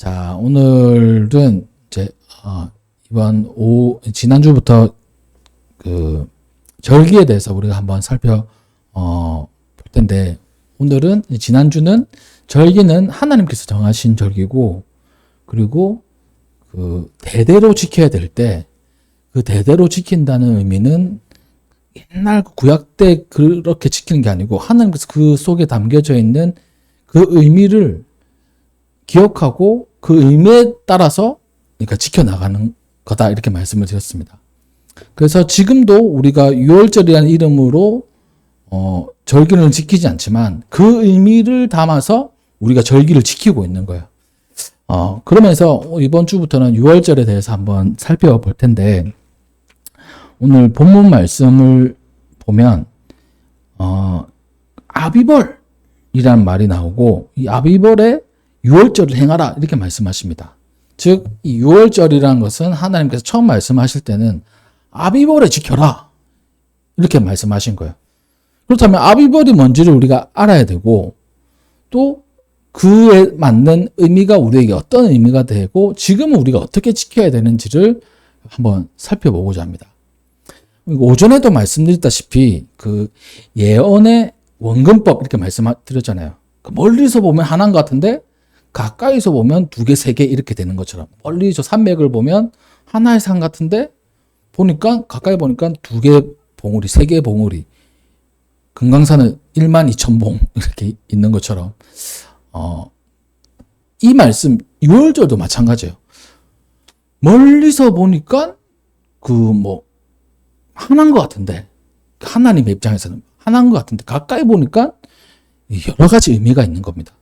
자, 오늘은 이제 지난주부터 그 절기에 대해서 우리가 한번 볼 텐데, 오늘은 지난주는 절기는 하나님께서 정하신 절기고, 그리고 그 대대로 지켜야 될 때 그 대대로 지킨다는 의미는 옛날 구약 때 그렇게 지키는 게 아니고 하나님께서 그 속에 담겨져 있는 그 의미를 기억하고 그 의미에 따라서 그러니까 지켜나가는 거다, 이렇게 말씀을 드렸습니다. 그래서 지금도 우리가 유월절이라는 이름으로 절기를 지키지 않지만 그 의미를 담아서 우리가 절기를 지키고 있는 거예요. 그러면서 이번 주부터는 유월절에 대해서 한번 살펴볼 텐데, 오늘 본문 말씀을 보면 아비벌이라는 말이 나오고, 이 아비벌에 유월절을 행하라, 이렇게 말씀하십니다. 즉, 이 유월절이라는 것은 하나님께서 처음 말씀하실 때는 아비벌에 지켜라, 이렇게 말씀하신 거예요. 그렇다면 아비벌이 뭔지를 우리가 알아야 되고, 또 그에 맞는 의미가 우리에게 어떤 의미가 되고 지금은 우리가 어떻게 지켜야 되는지를 한번 살펴보고자 합니다. 오전에도 말씀드렸다시피 그 예언의 원근법, 이렇게 말씀드렸잖아요. 멀리서 보면 하나인 것 같은데 가까이서 보면 두 개, 세 개 이렇게 되는 것처럼, 멀리 저 산맥을 보면 하나의 산 같은데 보니까 가까이 보니까 두 개 봉우리, 세 개 봉우리, 금강산은 12,000봉 이렇게 있는 것처럼 이 말씀 유월절도 마찬가지예요. 멀리서 보니까 하나인 것 같은데, 하나님의 입장에서는 하나인 것 같은데 가까이 보니까 여러 가지 의미가 있는 겁니다.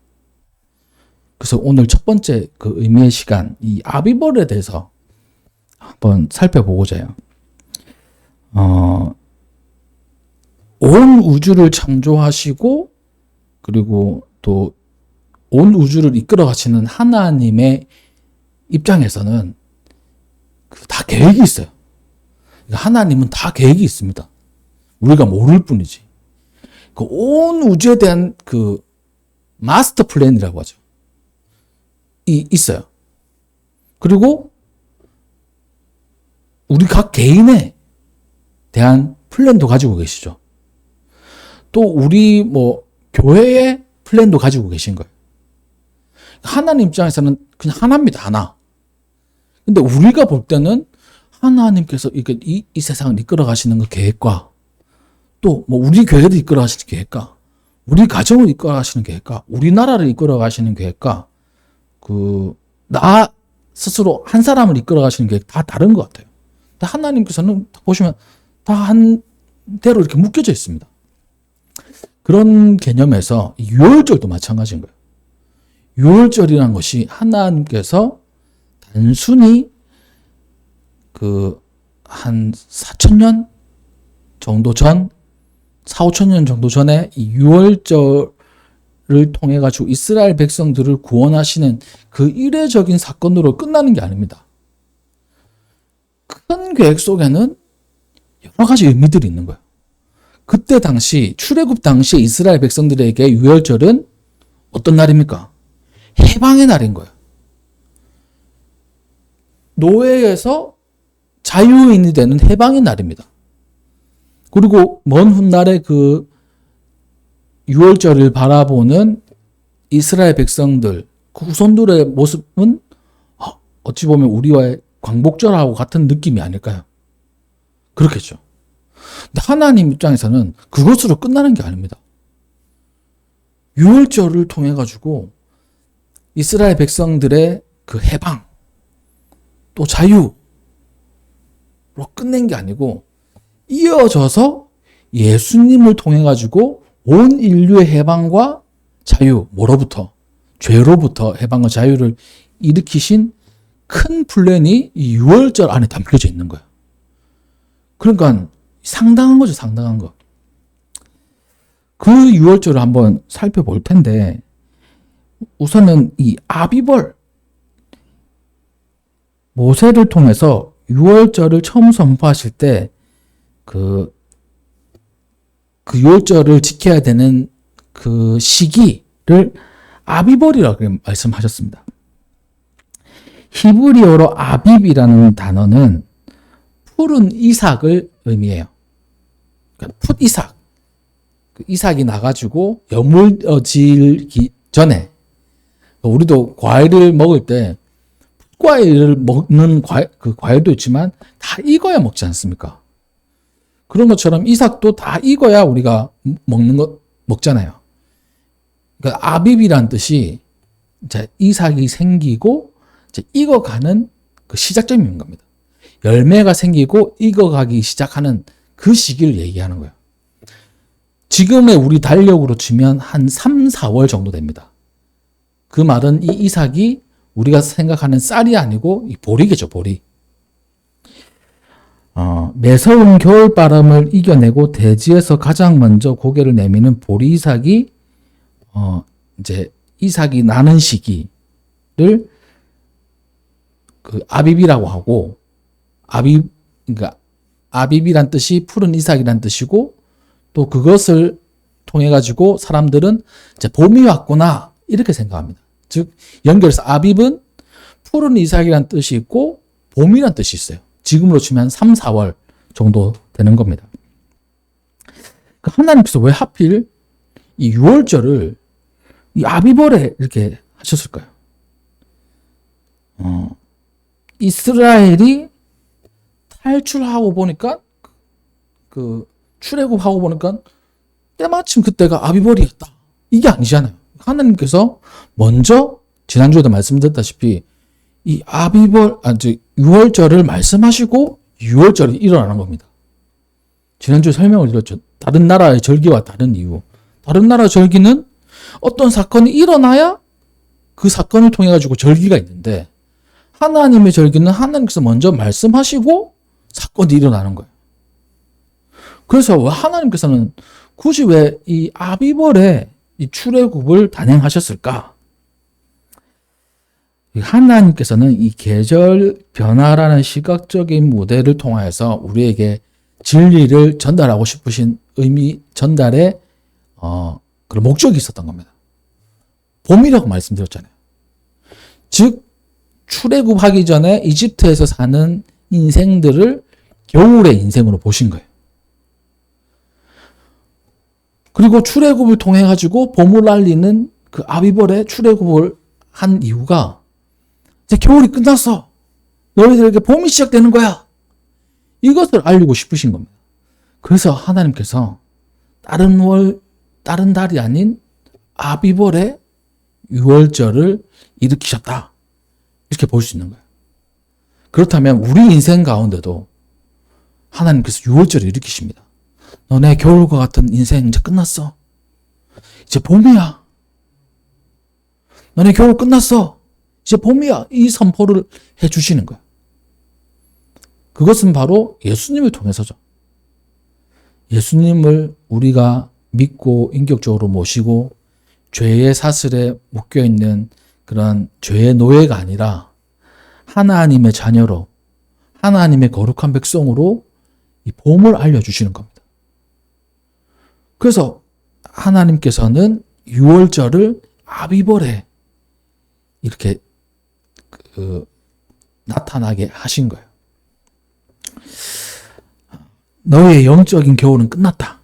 그래서 오늘 첫 번째 그 의미의 시간, 이 아비벌에 대해서 한번 살펴보고자 해요. 온 우주를 창조하시고 그리고 또 온 우주를 이끌어 가시는 하나님의 입장에서는 다 계획이 있어요. 하나님은 다 계획이 있습니다. 우리가 모를 뿐이지. 그 온 우주에 대한 그 마스터 플랜이라고 하죠. 있어요. 그리고 우리 각 개인에 대한 플랜도 가지고 계시죠. 또 우리 교회의 플랜도 가지고 계신 거예요. 하나님 입장에서는 그냥 하나입니다. 하나. 근데 우리가 볼 때는 하나님께서 이 세상을 이끌어 가시는 그 계획과, 또 우리 교회를 이끌어 가시는 계획과, 우리 가정을 이끌어 가시는 계획과, 우리나라를 이끌어 가시는 계획과, 나 스스로 한 사람을 이끌어 가시는 계획 다 다른 것 같아요. 근데 하나님께서는 보시면 다 한 대로 이렇게 묶여져 있습니다. 그런 개념에서 유월절도 마찬가지인 거예요. 유월절이라는 것이 하나님께서 단순히 한 4,000년 정도 전, 4,5,000년 정도 전에 이 유월절을 통해 가지고 이스라엘 백성들을 구원하시는 그 이례적인 사건으로 끝나는 게 아닙니다. 큰 계획 속에는 여러 가지 의미들이 있는 거예요. 그때 당시 출애굽 당시 이스라엘 백성들에게 유월절은 어떤 날입니까? 해방의 날인 거예요. 노예에서 자유인이 되는 해방의 날입니다. 그리고 먼 훗날에 그 유월절을 바라보는 이스라엘 백성들, 그 후손들의 모습은 어찌 보면 우리와의 광복절하고 같은 느낌이 아닐까요? 그렇겠죠. 근데 하나님 입장에서는 그것으로 끝나는 게 아닙니다. 유월절을 통해 가지고 이스라엘 백성들의 그 해방, 또 자유로 끝낸 게 아니고 이어져서 예수님을 통해 가지고 온 인류의 해방과 자유, 뭐로부터? 죄로부터 해방과 자유를 일으키신 큰 플랜이 이 유월절 안에 담겨져 있는 거예요. 그러니까 상당한 거죠, 상당한 거. 그 유월절을 한번 살펴볼 텐데, 우선은 이 아비벌, 모세를 통해서 유월절을 처음 선포하실 때 그 유월절을 지켜야 되는 그 시기를 아비벌이라고 말씀하셨습니다. 히브리어로 아빕이라는 단어는 푸른 이삭을 의미해요. 그러니까 풋 이삭. 그 이삭이 나가지고 여물어지기 전에, 우리도 과일을 먹을 때 과일을 먹는 그 과일도 있지만 다 익어야 먹지 않습니까? 그런 것처럼 이삭도 다 익어야 우리가 먹잖아요. 그러니까 아빕이란 뜻이 이제 이삭이 생기고 이제 익어가는 그 시작점인 겁니다. 열매가 생기고 익어가기 시작하는 그 시기를 얘기하는 거예요. 지금의 우리 달력으로 치면 한 3, 4월 정도 됩니다. 그 말은 이 이삭이 우리가 생각하는 쌀이 아니고 이 보리겠죠, 보리. 매서운 겨울바람을 이겨내고 대지에서 가장 먼저 고개를 내미는 보리 이삭이 이제 이삭이 나는 시기를 그 아빕이라고 하고, 그러니까 아빕이란 뜻이 푸른 이삭이란 뜻이고, 또 그것을 통해 가지고 사람들은 이제 봄이 왔구나 이렇게 생각합니다. 즉 연결해서 아빕은 푸른 이삭이란 뜻이 있고 봄이란 뜻이 있어요. 지금으로 치면 3, 4월 정도 되는 겁니다. 하나님께서 왜 하필 이 6월절을 이 아비벌에 이렇게 하셨을까요? 이스라엘이 탈출하고 보니까 그 출애굽하고 보니까 때마침 그때가 아비벌이었다. 이게 아니잖아요. 하나님께서 먼저 지난주에도 말씀드렸다시피 이 아비벌, 6월절을 말씀하시고 6월절이 일어나는 겁니다. 지난주에 설명을 드렸죠. 다른 나라의 절기와 다른 이유. 다른 나라 절기는 어떤 사건이 일어나야 그 사건을 통해 가지고 절기가 있는데, 하나님의 절기는 하나님께서 먼저 말씀하시고 사건이 일어나는 거예요. 그래서 하나님께서는 굳이 왜 이 아비벌에 이 출애굽을 단행하셨을까? 하나님께서는 이 계절 변화라는 시각적인 모델을 통하여서 우리에게 진리를 전달하고 싶으신 의미 전달에 그런 목적이 있었던 겁니다. 봄이라고 말씀드렸잖아요. 즉 출애굽하기 전에 이집트에서 사는 인생들을 겨울의 인생으로 보신 거예요. 그리고 출애굽을 통해 가지고 봄을 알리는 그 아비벌에 출애굽을 한 이유가 이제 겨울이 끝났어. 너희들에게 봄이 시작되는 거야. 이것을 알리고 싶으신 겁니다. 그래서 하나님께서 다른 달이 아닌 아비벌에 6월절을 일으키셨다. 이렇게 볼 수 있는 거예요. 그렇다면 우리 인생 가운데도 하나님께서 6월절을 일으키십니다. 너네 겨울과 같은 인생 이제 끝났어. 이제 봄이야. 너네 겨울 끝났어. 이제 봄이야. 이 선포를 해주시는 거예요. 그것은 바로 예수님을 통해서죠. 예수님을 우리가 믿고 인격적으로 모시고 죄의 사슬에 묶여있는 그런 죄의 노예가 아니라 하나님의 자녀로, 하나님의 거룩한 백성으로 이 봄을 알려주시는 겁니다. 그래서 하나님께서는 6월절을 아비벌에 이렇게 나타나게 하신 거예요. 너의 영적인 겨울은 끝났다.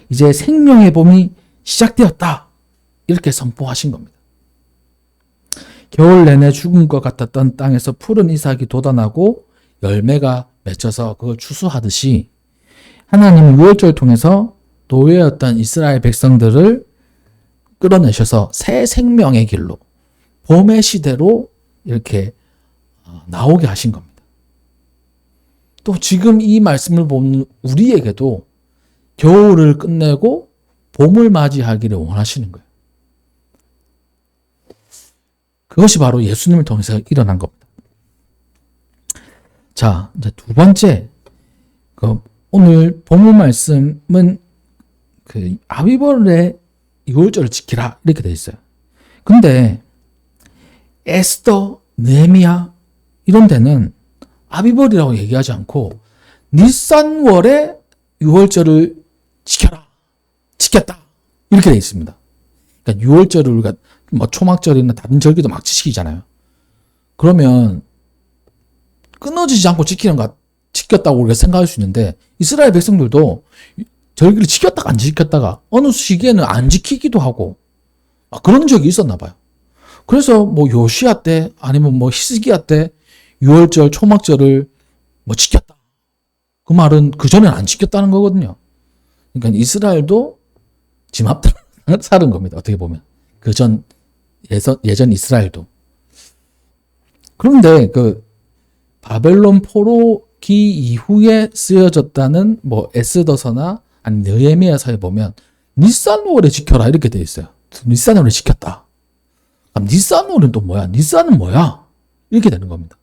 이제 생명의 봄이 시작되었다. 이렇게 선포하신 겁니다. 겨울 내내 죽은 것 같았던 땅에서 푸른 이삭이 돋아나고 열매가 맺혀서 그걸 추수하듯이 하나님은 6월절을 통해서 노예였던 이스라엘 백성들을 끌어내셔서 새 생명의 길로, 봄의 시대로 이렇게 나오게 하신 겁니다. 또 지금 이 말씀을 보는 우리에게도 겨울을 끝내고 봄을 맞이하기를 원하시는 거예요. 그것이 바로 예수님을 통해서 일어난 겁니다. 자, 이제 두 번째, 오늘 본문 말씀은 아비벌의 6월절을 지키라 이렇게 되어 있어요. 근데 에스더, 느헤미야 이런 데는 아비벌이라고 얘기하지 않고 니산월에 6월절을 지켜라, 지켰다 이렇게 되어 있습니다. 그러니까 6월절을 우리가 초막절이나 다른 절기도 막 지키잖아요. 그러면 끊어지지 않고 지켰다고 우리가 생각할 수 있는데, 이스라엘 백성들도 절기를 지켰다가 안 지켰다가 어느 시기에는 안 지키기도 하고 그런 적이 있었나 봐요. 그래서 뭐 요시야 때 아니면 뭐 히스기야 때 유월절 초막절을 뭐 지켰다, 그 말은 그전에는 안 지켰다는 거거든요. 그러니까 이스라엘도 지 맘대로 살은 겁니다. 어떻게 보면 예전 이스라엘도. 그런데 그 바벨론 포로기 이후에 쓰여졌다는 뭐 에스더서나 아니 느헤미야서에 보면 니산월에 지켜라 이렇게 돼 있어요. 니산월에 지켰다. 그럼 니산월은 또 뭐야? 니산은 뭐야? 이렇게 되는 겁니다.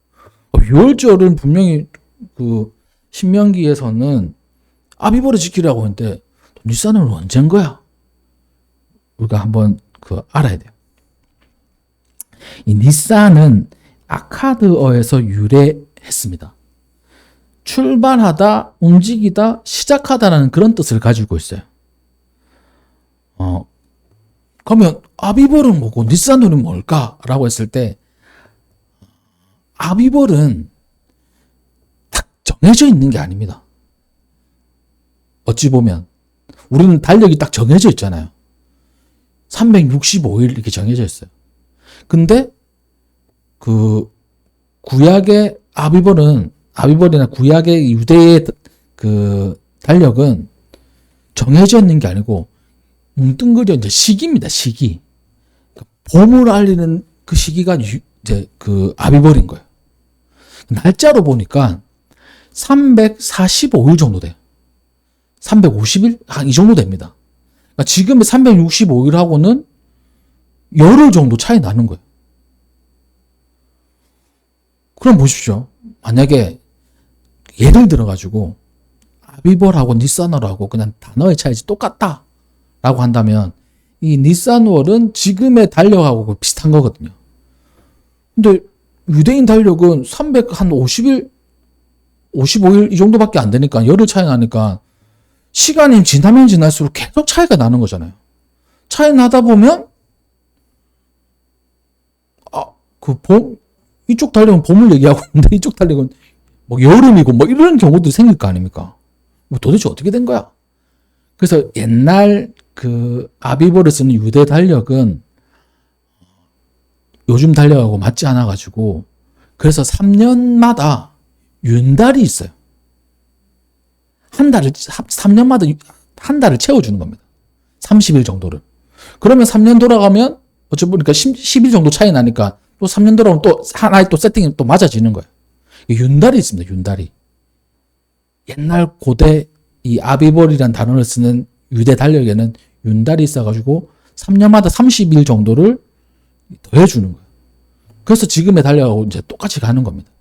유월절은 분명히 그 신명기에서는 아비벌을 지키라고 했는데 니산월은 언젠 거야? 우리가 한번 알아야 돼요. 이 니산은 아카드어에서 유래했습니다. 출발하다, 움직이다, 시작하다라는 그런 뜻을 가지고 있어요. 그러면 아비벌은 뭐고 니산월은 뭘까라고 했을 때, 아비벌은 딱 정해져 있는 게 아닙니다. 어찌 보면 우리는 달력이 딱 정해져 있잖아요. 365일 이렇게 정해져 있어요. 근데 그 구약의 아비벌이나 구약의 유대의 그 달력은 정해져 있는 게 아니고 뭉뚱그려 이제 시기입니다. 시기. 봄을 알리는 그 시기가 이제 그 아비벌인 거예요. 날짜로 보니까 345일 정도 돼요. 350일? 한 이 정도 됩니다. 그러니까 지금의 365일하고는 열흘 정도 차이 나는 거예요. 그럼 보십시오. 만약에 예를 들어가지고 아비벌하고 니산월하고 그냥 단어의 차이지 똑같다 라고 한다면 이 니산월은 지금의 달력하고 비슷한 거거든요. 근데 유대인 달력은 350일, 55일 이 정도밖에 안 되니까 열흘 차이 나니까 시간이 지나면 지날수록 계속 차이가 나는 거잖아요. 차이 나다 보면 이쪽 달력은 봄을 얘기하고 있는데 이쪽 달력은 뭐 여름이고 뭐 이런 경우도 생길 거 아닙니까? 뭐 도대체 어떻게 된 거야? 그래서 옛날 그 아비벌을 쓰는 유대 달력은 요즘 달력하고 맞지 않아 가지고 그래서 3년마다 윤달이 있어요. 3년마다 한 달을 채워주는 겁니다. 30일 정도를. 그러면 3년 돌아가면 어찌 보니까 10일 정도 차이 나니까 또 3년 돌아오면 또 하나의 또 세팅이 또 맞아지는 거예요. 윤달이 있습니다. 윤달이. 옛날 고대 이 아비벌이라는 단어를 쓰는 유대 달력에는 윤달이 있어가지고 3년마다 30일 정도를 더해주는 거예요. 그래서 지금의 달력하고 이제 똑같이 가는 겁니다.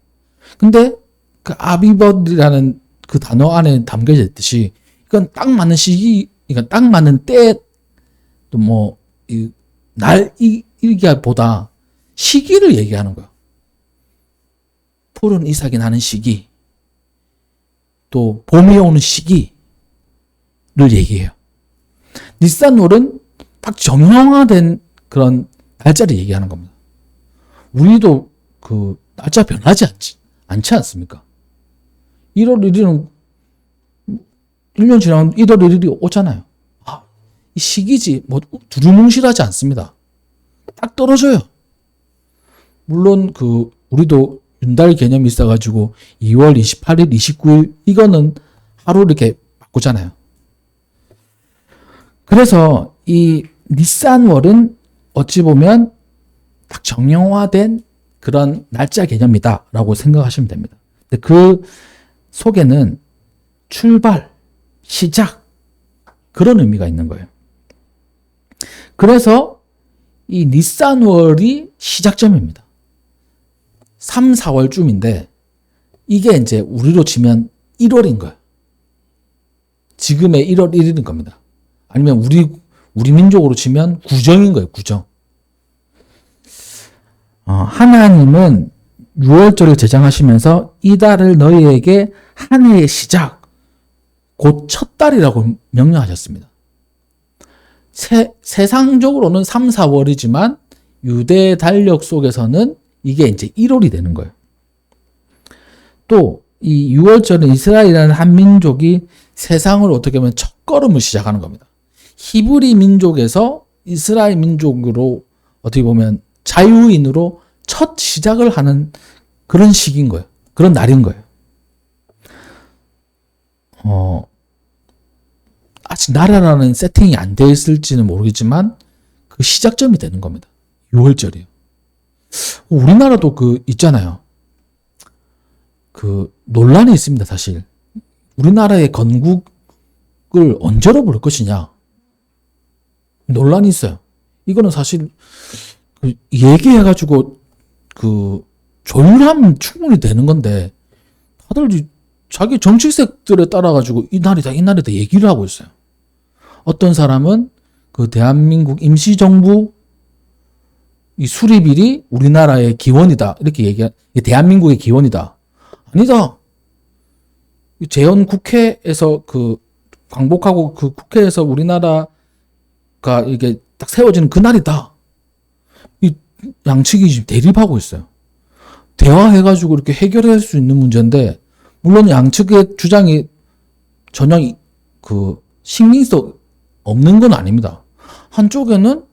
근데 그 아비벌이라는 그 단어 안에 담겨져 있듯이 이건 딱 맞는 시기, 이건 딱 맞는 때, 또 뭐, 이기보다 시기를 얘기하는 거예요. 푸른 이삭이 나는 시기, 또 봄이 오는 시기를 얘기해요. 니산월은 딱 정형화된 그런 날짜를 얘기하는 겁니다. 우리도 그 날짜 변하지 않지 않습니까? 1월 1일은 1년 지나면 1월 1일이 오잖아요. 이 시기지 뭐 두루뭉실하지 않습니다. 딱 떨어져요. 물론 그 우리도 윤달 개념이 있어가지고 2월 28일, 29일 이거는 하루 이렇게 바꾸잖아요. 그래서 이 니산월은 어찌 보면 딱 정형화된 그런 날짜 개념이다라고 생각하시면 됩니다. 근데 그 속에는 출발, 시작 그런 의미가 있는 거예요. 그래서 이 니산월이 시작점입니다. 3, 4월쯤인데 이게 이제 우리로 치면 1월인 거예요. 지금의 1월 1일인 겁니다. 아니면 우리 민족으로 치면 구정인 거예요. 구정. 하나님은 6월절을 제정하시면서 이 달을 너희에게 한 해의 시작, 곧 첫 달이라고 명령하셨습니다. 세상적으로는 3, 4월이지만 유대 달력 속에서는 이게 이제 1월이 되는 거예요. 또 이 6월절은 이스라엘이라는 한 민족이 세상을 어떻게 보면 첫걸음을 시작하는 겁니다. 히브리 민족에서 이스라엘 민족으로 어떻게 보면 자유인으로 첫 시작을 하는 그런 시기인 거예요. 그런 날인 거예요. 아직 나라라는 세팅이 안 돼 있을지는 모르겠지만 그 시작점이 되는 겁니다. 6월절이에요. 우리나라도 있잖아요. 논란이 있습니다, 사실. 우리나라의 건국을 언제로 부를 것이냐. 논란이 있어요. 이거는 사실, 얘기해가지고, 조율하면 충분히 되는 건데, 다들 자기 정치색들에 따라가지고, 이 날이다 얘기를 하고 있어요. 어떤 사람은 대한민국 임시정부 이 수립일이 우리나라의 기원이다. 이렇게 대한민국의 기원이다. 아니다. 재헌 국회에서 광복하고 국회에서 우리나라가 이게 딱 세워지는 그날이다. 이 양측이 지금 대립하고 있어요. 대화해가지고 이렇게 해결할 수 있는 문제인데, 물론 양측의 주장이 전혀 신빙성 없는 건 아닙니다. 한쪽에는,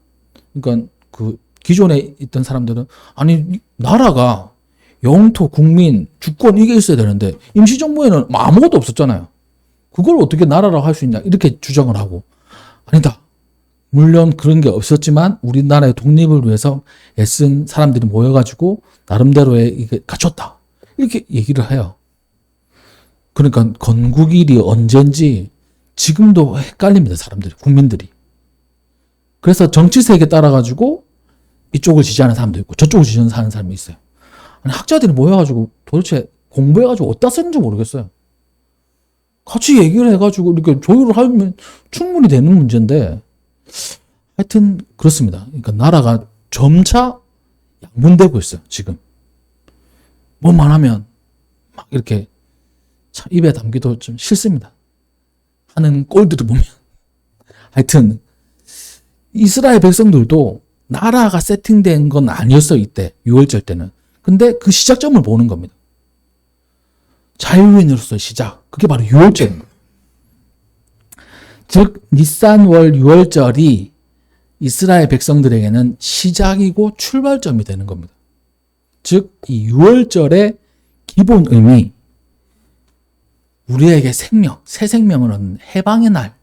그러니까 기존에 있던 사람들은, 아니, 나라가 영토, 국민, 주권 이게 있어야 되는데 임시정부에는 아무것도 없었잖아요. 그걸 어떻게 나라라고 할 수 있냐 이렇게 주장을 하고, 아니다. 물론 그런 게 없었지만 우리나라의 독립을 위해서 애쓴 사람들이 모여가지고 나름대로의 이게 갖췄다. 이렇게 얘기를 해요. 그러니까 건국일이 언젠지 지금도 헷갈립니다. 사람들이, 국민들이. 그래서 정치색에 따라가지고 이쪽을 지지하는 사람도 있고 저쪽을 지지하는 사람이 있어요. 아니, 학자들이 모여가지고 도대체 공부해가지고 어디다 쓰는지 모르겠어요. 같이 얘기를 해가지고 이렇게 조율을 하면 충분히 되는 문제인데, 하여튼 그렇습니다. 그러니까 나라가 점차 양분되고 있어요. 지금 뭐만 하면 막 이렇게 참 입에 담기도 좀 싫습니다. 하는 꼴들을 보면. 하여튼 이스라엘 백성들도 나라가 세팅된 건 아니었어요. 이때 6월절 때는. 근데 그 시작점을 보는 겁니다. 자유인으로서의 시작. 그게 바로 6월절인 거예요. 즉 니산월 6월절이 이스라엘 백성들에게는 시작이고 출발점이 되는 겁니다. 즉 이 6월절의 기본 의미, 우리에게 생명, 새 생명을 얻는 해방의 날,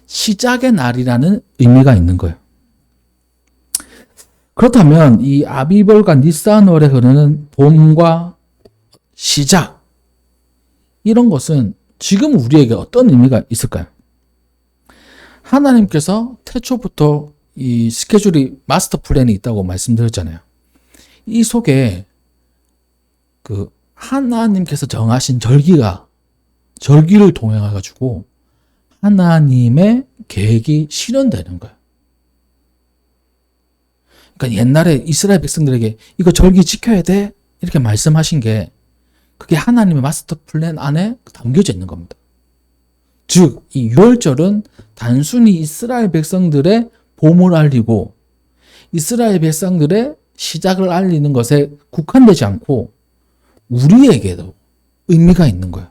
시작의 날이라는 의미가 있는 거예요. 그렇다면 이 아비벌과 니산월에 흐르는 봄과 시작, 이런 것은 지금 우리에게 어떤 의미가 있을까요? 하나님께서 태초부터 이 스케줄이 마스터 플랜이 있다고 말씀드렸잖아요. 이 속에 하나님께서 정하신 절기를 통해 가지고 하나님의 계획이 실현되는 거예요. 그러니까 옛날에 이스라엘 백성들에게 이거 절기 지켜야 돼 이렇게 말씀하신 게 그게 하나님의 마스터 플랜 안에 담겨져 있는 겁니다. 즉, 이 6월절은 단순히 이스라엘 백성들의 봄을 알리고 이스라엘 백성들의 시작을 알리는 것에 국한되지 않고 우리에게도 의미가 있는 거예요.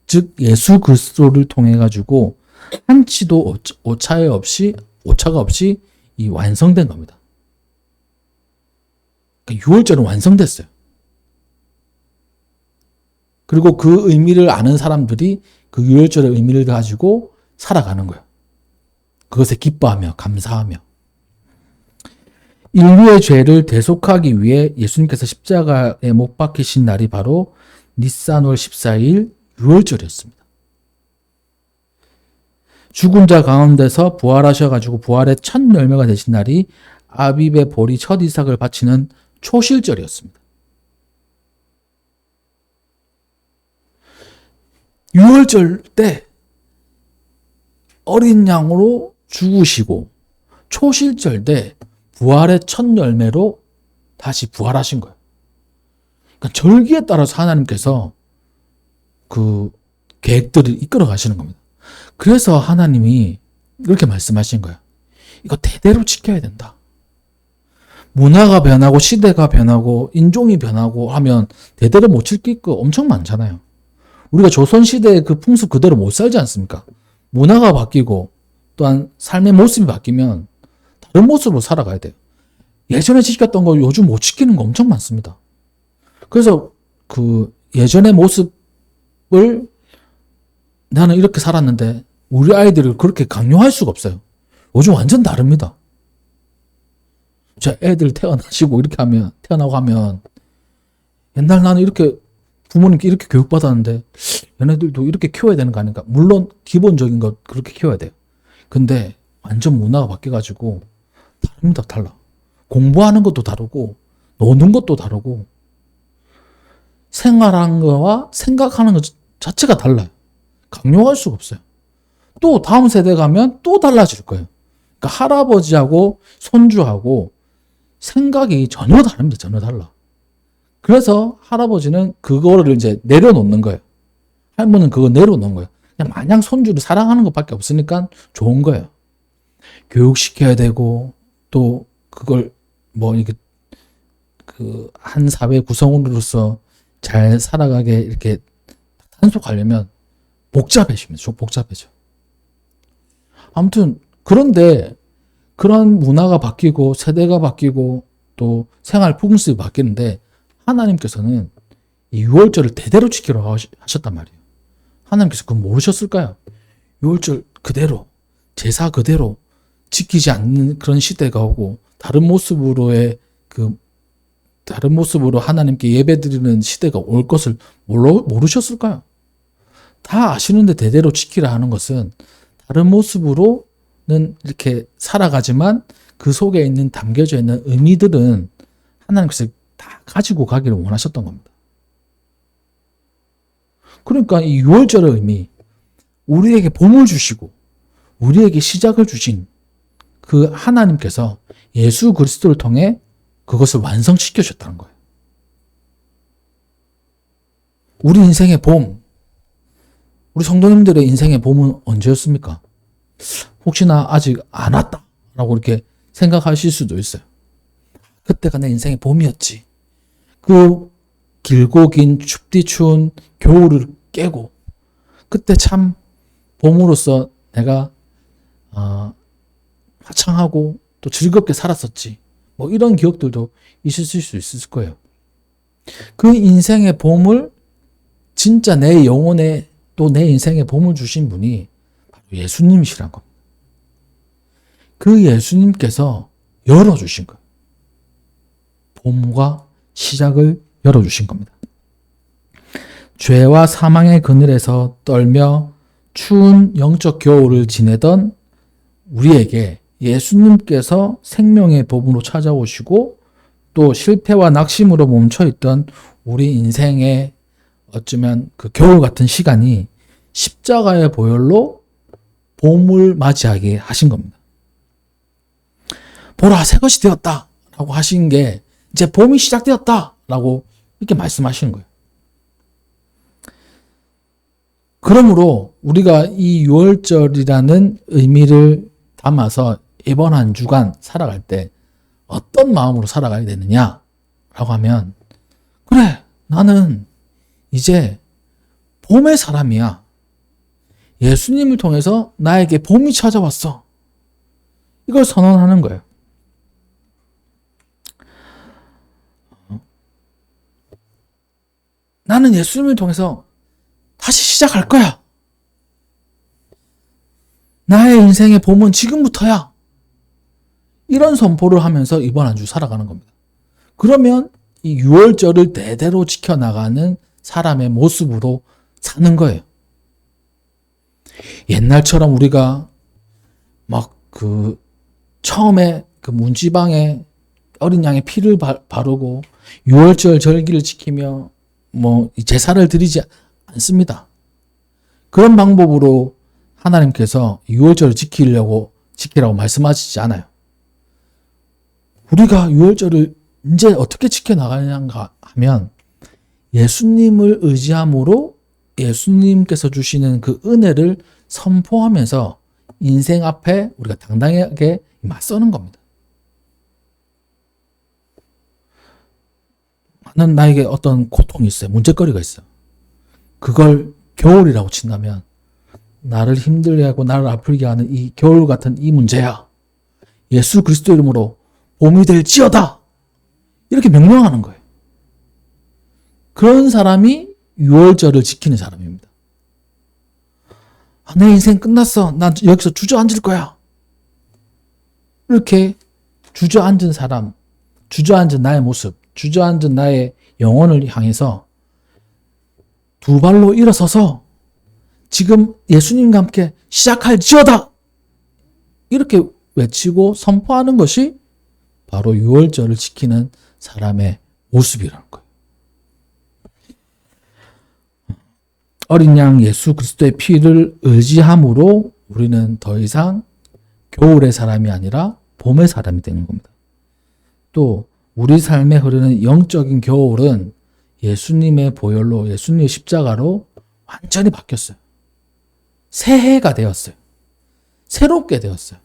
즉, 예수 그리스도를 통해 가지고 한치도 오차가 없이 이 완성된 겁니다. 그러니까 6월절은 완성됐어요. 그리고 그 의미를 아는 사람들이 그 6월절의 의미를 가지고 살아가는 거예요. 그것에 기뻐하며 감사하며. 인류의 죄를 대속하기 위해 예수님께서 십자가에 못 박히신 날이 바로 니산월 14일 6월절이었습니다. 죽은 자 가운데서 부활하셔가지고 부활의 첫 열매가 되신 날이 아비브의 보리 첫 이삭을 바치는 초실절이었습니다. 6월절 때 어린 양으로 죽으시고 초실절 때 부활의 첫 열매로 다시 부활하신 거예요. 그러니까 절기에 따라서 하나님께서 그 계획들을 이끌어 가시는 겁니다. 그래서 하나님이 이렇게 말씀하신 거예요. 이거 대대로 지켜야 된다. 문화가 변하고 시대가 변하고 인종이 변하고 하면 대대로 못 지킬 거 엄청 많잖아요. 우리가 조선시대의 그 풍습 그대로 못 살지 않습니까? 문화가 바뀌고 또한 삶의 모습이 바뀌면 다른 모습으로 살아가야 돼요. 예전에 지켰던 거 요즘 못 지키는 거 엄청 많습니다. 그래서 그 예전의 모습을 나는 이렇게 살았는데 우리 아이들을 그렇게 강요할 수가 없어요. 요즘 완전 다릅니다. 제 애들 태어나고 하면 옛날 나는 이렇게 부모님께 이렇게 교육받았는데 얘네들도 이렇게 키워야 되는 거 아닌가? 물론 기본적인 거 그렇게 키워야 돼요. 근데 완전 문화가 바뀌어가지고 다릅니다. 달라. 공부하는 것도 다르고 노는 것도 다르고 생활하는 거와 생각하는 것 자체가 달라요. 강요할 수가 없어요. 또 다음 세대 가면 또 달라질 거예요. 그러니까 할아버지하고 손주하고 생각이 전혀 다릅니다. 전혀 달라. 그래서 할아버지는 그거를 이제 내려놓는 거예요. 할머니는 그거 내려놓는 거예요. 그냥 마냥 손주를 사랑하는 것밖에 없으니까 좋은 거예요. 교육시켜야 되고 또 그걸 뭐 이렇게 그 한 사회 구성원으로서 잘 살아가게 이렇게 단속하려면 복잡해집니다. 복잡해져. 아무튼 그런데 그런 문화가 바뀌고 세대가 바뀌고 또 생활 풍습이 바뀌는데 하나님께서는 이 유월절을 대대로 지키라고 하셨단 말이에요. 하나님께서 그건 모르셨을까요? 유월절 그대로 제사 그대로 지키지 않는 그런 시대가 오고 다른 모습으로 하나님께 예배드리는 시대가 올 것을 모르셨을까요? 다 아시는데 대대로 지키라 하는 것은 다른 모습으로는 이렇게 살아가지만 그 속에 있는 담겨져 있는 의미들은 하나님께서 다 가지고 가기를 원하셨던 겁니다. 그러니까 이 유월절의 의미, 우리에게 봄을 주시고 우리에게 시작을 주신 그 하나님께서 예수 그리스도를 통해 그것을 완성시켜 주셨다는 거예요. 우리 인생의 봄, 우리 성도님들의 인생의 봄은 언제였습니까? 혹시나 아직 안 왔다라고 이렇게 생각하실 수도 있어요. 그때가 내 인생의 봄이었지. 그 길고 긴 춥디 추운 겨울을 깨고 그때 참 봄으로서 내가 화창하고 또 즐겁게 살았었지. 뭐 이런 기억들도 있으실 수 있을 거예요. 그 인생의 봄을 진짜 내 영혼에 또 내 인생에 봄을 주신 분이 바로 예수님이시란 겁니다. 그 예수님께서 열어주신 거예요. 봄과 시작을 열어주신 겁니다. 죄와 사망의 그늘에서 떨며 추운 영적 겨울을 지내던 우리에게 예수님께서 생명의 봄으로 찾아오시고 또 실패와 낙심으로 멈춰있던 우리 인생의 어쩌면 그 겨울 같은 시간이 십자가의 보혈로 봄을 맞이하게 하신 겁니다. 보라, 새 것이 되었다 라고 하신 게 이제 봄이 시작되었다 라고 이렇게 말씀하시는 거예요. 그러므로 우리가 이 6월절이라는 의미를 담아서 이번 한 주간 살아갈 때 어떤 마음으로 살아가야 되느냐 라고 하면, 그래, 나는 이제 봄의 사람이야. 예수님을 통해서 나에게 봄이 찾아왔어. 이걸 선언하는 거예요. 나는 예수님을 통해서 다시 시작할 거야. 나의 인생의 봄은 지금부터야. 이런 선포를 하면서 이번 한 주 살아가는 겁니다. 그러면 이 6월절을 대대로 지켜나가는 사람의 모습으로 사는 거예요. 옛날처럼 우리가 막 처음에 그 문지방에 어린 양의 피를 바르고 6월절 절기를 지키며 뭐 제사를 드리지 않습니다. 그런 방법으로 하나님께서 6월절을 지키라고 말씀하시지 않아요. 우리가 6월절을 이제 어떻게 지켜나가는가 하면 예수님을 의지함으로 예수님께서 주시는 그 은혜를 선포하면서 인생 앞에 우리가 당당하게 맞서는 겁니다. 나에게 어떤 고통이 있어요. 문제거리가 있어요. 그걸 겨울이라고 친다면 나를 힘들게 하고 나를 아프게 하는 이 겨울 같은 이 문제야. 예수 그리스도 이름으로 봄이 될지어다. 이렇게 명령하는 거예요. 그런 사람이 유월절을 지키는 사람입니다. 내 인생 끝났어. 난 여기서 주저앉을 거야. 이렇게 주저앉은 사람, 주저앉은 나의 모습, 주저앉은 나의 영혼을 향해서 두 발로 일어서서 지금 예수님과 함께 시작할지어다! 이렇게 외치고 선포하는 것이 바로 유월절을 지키는 사람의 모습이라는 거예요. 어린 양 예수 그리스도의 피를 의지함으로 우리는 더 이상 겨울의 사람이 아니라 봄의 사람이 되는 겁니다. 또 우리 삶에 흐르는 영적인 겨울은 예수님의 보혈로, 예수님의 십자가로 완전히 바뀌었어요. 새해가 되었어요. 새롭게 되었어요.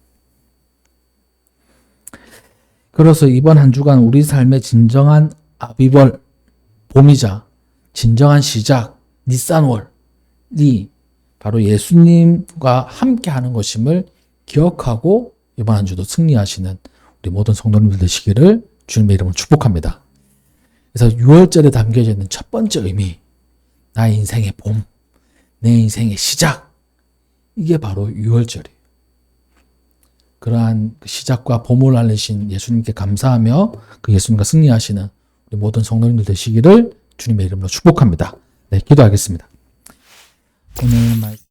그래서 이번 한 주간 우리 삶의 진정한 아비벌, 봄이자 진정한 시작, 니산월이 바로 예수님과 함께하는 것임을 기억하고 이번 한 주도 승리하시는 우리 모든 성도님들 되시기를 주님의 이름으로 축복합니다. 그래서 6월절에 담겨져 있는 첫 번째 의미, 나의 인생의 봄, 내 인생의 시작, 이게 바로 6월절이에요. 그러한 시작과 봄을 알리신 예수님께 감사하며 그 예수님과 승리하시는 우리 모든 성도님들 되시기를 주님의 이름으로 축복합니다. 네, 기도하겠습니다. 오늘 말씀